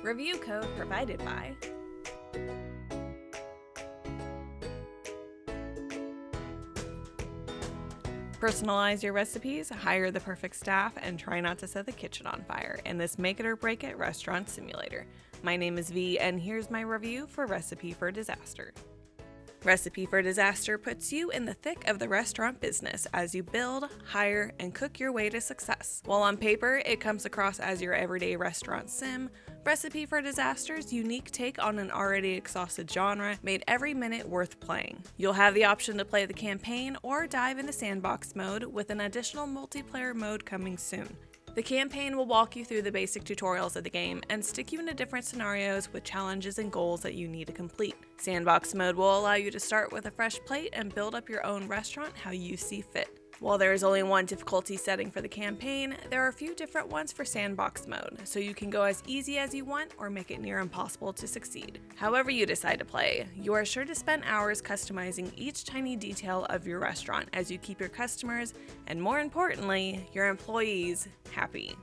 Review code provided by Personalize your recipes, hire the perfect staff, and try not to set the kitchen on fire in this make it or break it restaurant simulator. My name is V, and here's my review for Recipe for Disaster. Recipe for Disaster puts you in the thick of the restaurant business as you build, hire, and cook your way to success. While on paper, it comes across as your everyday restaurant sim, Recipe for Disaster's unique take on an already exhausted genre made every minute worth playing. You'll have the option to play the campaign or dive into sandbox mode with an additional multiplayer mode coming soon. The campaign will walk you through the basic tutorials of the game and stick you into different scenarios with challenges and goals that you need to complete. Sandbox mode will allow you to start with a fresh plate and build up your own restaurant how you see fit. While there is only one difficulty setting for the campaign, there are a few different ones for sandbox mode, so you can go as easy as you want or make it near impossible to succeed. However you decide to play, you are sure to spend hours customizing each tiny detail of your restaurant as you keep your customers, and more importantly, your employees, happy.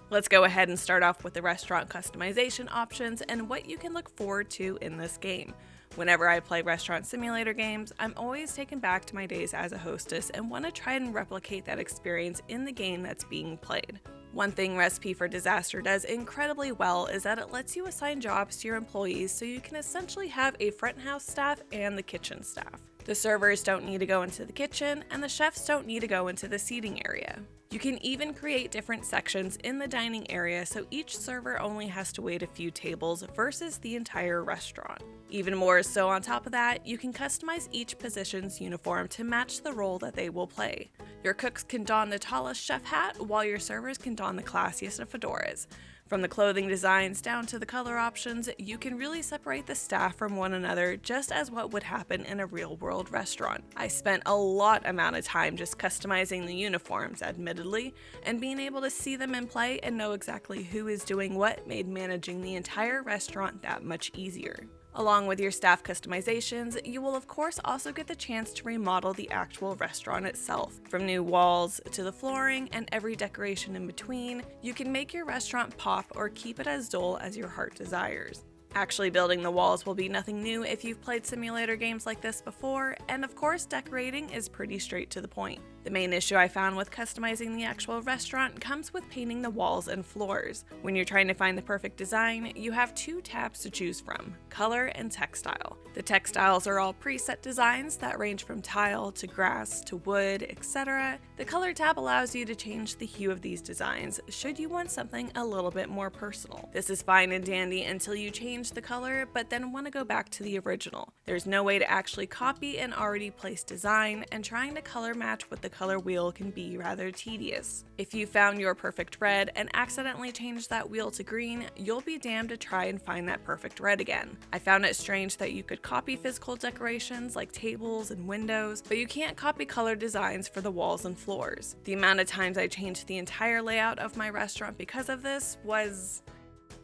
Let's go ahead and start off with the restaurant customization options and what you can look forward to in this game. Whenever I play restaurant simulator games, I'm always taken back to my days as a hostess and want to try and replicate that experience in the game that's being played. One thing Recipe for Disaster does incredibly well is that it lets you assign jobs to your employees so you can essentially have a front house staff and the kitchen staff. The servers don't need to go into the kitchen, and the chefs don't need to go into the seating area. You can even create different sections in the dining area so each server only has to wait a few tables versus the entire restaurant. Even more so on top of that, you can customize each position's uniform to match the role that they will play. Your cooks can don the tallest chef hat, while your servers can don the classiest of fedoras. From the clothing designs down to the color options, you can really separate the staff from one another just as what would happen in a real-world restaurant. I spent a lot amount of time just customizing the uniforms, admittedly, and being able to see them in play and know exactly who is doing what made managing the entire restaurant that much easier. Along with your staff customizations, you will of course also get the chance to remodel the actual restaurant itself. From new walls to the flooring and every decoration in between, you can make your restaurant pop or keep it as dull as your heart desires. Actually building the walls will be nothing new if you've played simulator games like this before, and of course decorating is pretty straight to the point. The main issue I found with customizing the actual restaurant comes with painting the walls and floors. When you're trying to find the perfect design, you have two tabs to choose from: color and textile. The textiles are all preset designs that range from tile to grass to wood, etc. The color tab allows you to change the hue of these designs should you want something a little bit more personal. This is fine and dandy until you change the color, but then want to go back to the original. There's no way to actually copy an already placed design, and trying to color match with the color wheel can be rather tedious. If you found your perfect red and accidentally changed that wheel to green, you'll be damned to try and find that perfect red again. I found it strange that you could copy physical decorations like tables and windows, but you can't copy color designs for the walls and floors. The amount of times I changed the entire layout of my restaurant because of this was,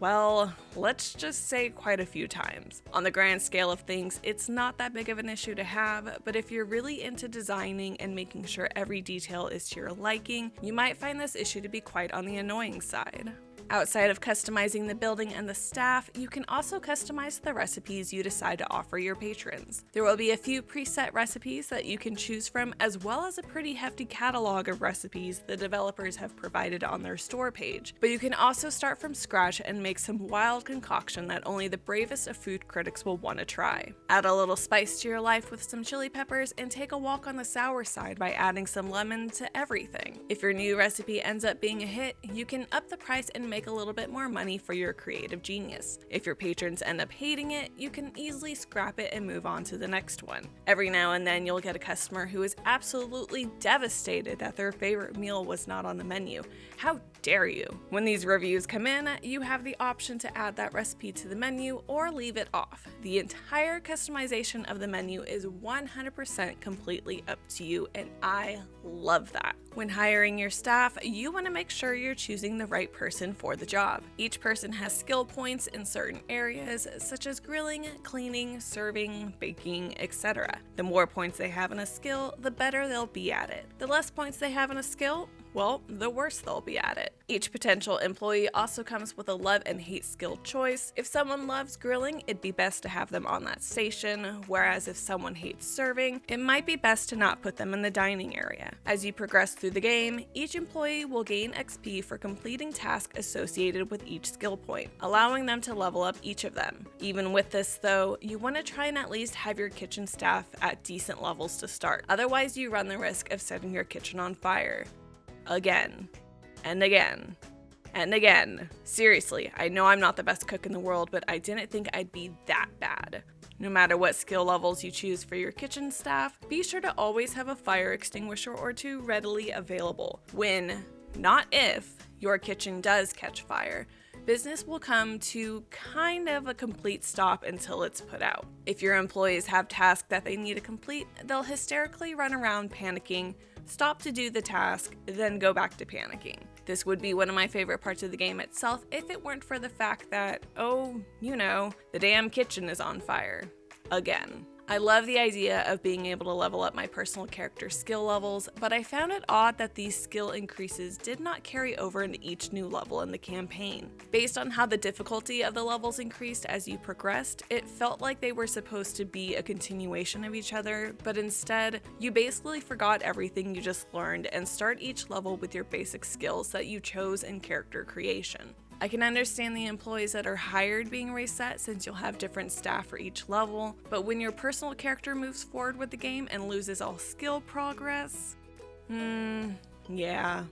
well, let's just say quite a few times. On the grand scale of things, it's not that big of an issue to have, but if you're really into designing and making sure every detail is to your liking, you might find this issue to be quite on the annoying side. Outside of customizing the building and the staff, you can also customize the recipes you decide to offer your patrons. There will be a few preset recipes that you can choose from, as well as a pretty hefty catalog of recipes the developers have provided on their store page. But you can also start from scratch and make some wild concoction that only the bravest of food critics will want to try. Add a little spice to your life with some chili peppers, and take a walk on the sour side by adding some lemon to everything. If your new recipe ends up being a hit, you can up the price and make a little bit more money for your creative genius. If your patrons end up hating it, you can easily scrap it and move on to the next one. Every now and then you'll get a customer who is absolutely devastated that their favorite meal was not on the menu. How dare you? When these reviews come in, you have the option to add that recipe to the menu or leave it off. The entire customization of the menu is 100% completely up to you, and I love that. When hiring your staff, you want to make sure you're choosing the right person for the job. Each person has skill points in certain areas, such as grilling, cleaning, serving, baking, etc. The more points they have in a skill, the better they'll be at it. The less points they have in a skill, well, the worse they'll be at it. Each potential employee also comes with a love and hate skill choice. If someone loves grilling, it'd be best to have them on that station, whereas if someone hates serving, it might be best to not put them in the dining area. As you progress through the game, each employee will gain XP for completing tasks associated with each skill point, allowing them to level up each of them. Even with this though, you want to try and at least have your kitchen staff at decent levels to start. Otherwise, you run the risk of setting your kitchen on fire. Again. And again. And again. Seriously, I know I'm not the best cook in the world, but I didn't think I'd be that bad. No matter what skill levels you choose for your kitchen staff, be sure to always have a fire extinguisher or two readily available. When, not if, your kitchen does catch fire, business will come to kind of a complete stop until it's put out. If your employees have tasks that they need to complete, they'll hysterically run around panicking, stop to do the task, then go back to panicking. This would be one of my favorite parts of the game itself if it weren't for the fact that, oh, you know, the damn kitchen is on fire. Again. I love the idea of being able to level up my personal character skill levels, but I found it odd that these skill increases did not carry over into each new level in the campaign. Based on how the difficulty of the levels increased as you progressed, it felt like they were supposed to be a continuation of each other, but instead, you basically forgot everything you just learned and start each level with your basic skills that you chose in character creation. I can understand the employees that are hired being reset since you'll have different staff for each level, but when your personal character moves forward with the game and loses all skill progress, yeah.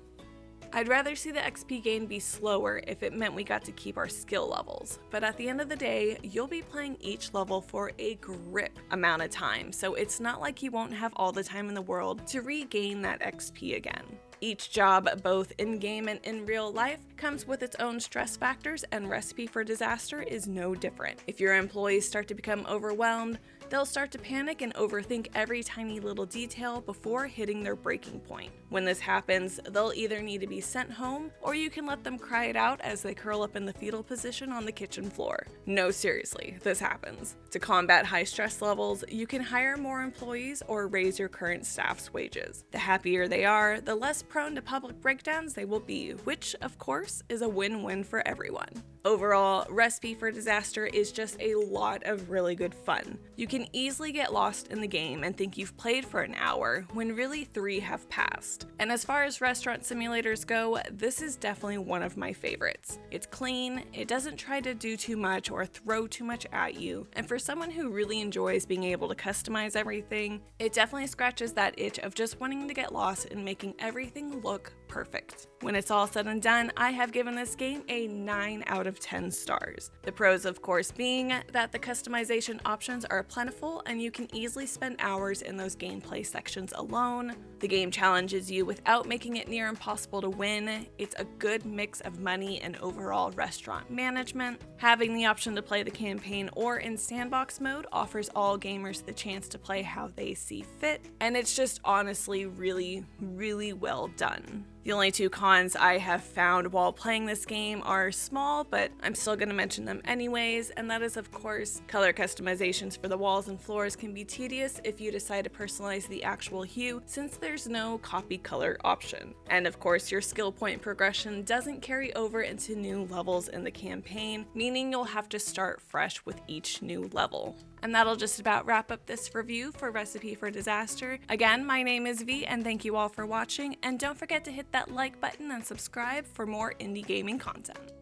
I'd rather see the XP gain be slower if it meant we got to keep our skill levels, but at the end of the day, you'll be playing each level for a grip amount of time, so it's not like you won't have all the time in the world to regain that XP again. Each job, both in-game and in real life, comes with its own stress factors, and Recipe for Disaster is no different. If your employees start to become overwhelmed, they'll start to panic and overthink every tiny little detail before hitting their breaking point. When this happens, they'll either need to be sent home, or you can let them cry it out as they curl up in the fetal position on the kitchen floor. No, seriously, this happens. To combat high stress levels, you can hire more employees or raise your current staff's wages. The happier they are, the less prone to public breakdowns they will be, which, of course, is a win-win for everyone. Overall, Recipe for Disaster is just a lot of really good fun. You can easily get lost in the game and think you've played for an hour, when really 3 have passed. And as far as restaurant simulators go, this is definitely one of my favorites. It's clean, it doesn't try to do too much or throw too much at you, and for someone who really enjoys being able to customize everything, it definitely scratches that itch of just wanting to get lost and making everything look perfect. When it's all said and done, I have given this game a 9 out of 10 stars. The pros, of course, being that the customization options are plentiful and you can easily spend hours in those gameplay sections alone. The game challenges you without making it near impossible to win. It's a good mix of money and overall restaurant management. Having the option to play the campaign or in sandbox mode offers all gamers the chance to play how they see fit, and it's just honestly really, really well done. The only 2 cons I have found while playing this game are small, but I'm still going to mention them anyways, and that is, of course, color customizations for the walls and floors can be tedious if you decide to personalize the actual hue, since there's no copy color option. And of course, your skill point progression doesn't carry over into new levels in the campaign, meaning you'll have to start fresh with each new level. And that'll just about wrap up this review for Recipe for Disaster. Again, my name is V, and thank you all for watching, and don't forget to hit that like button and subscribe for more indie gaming content.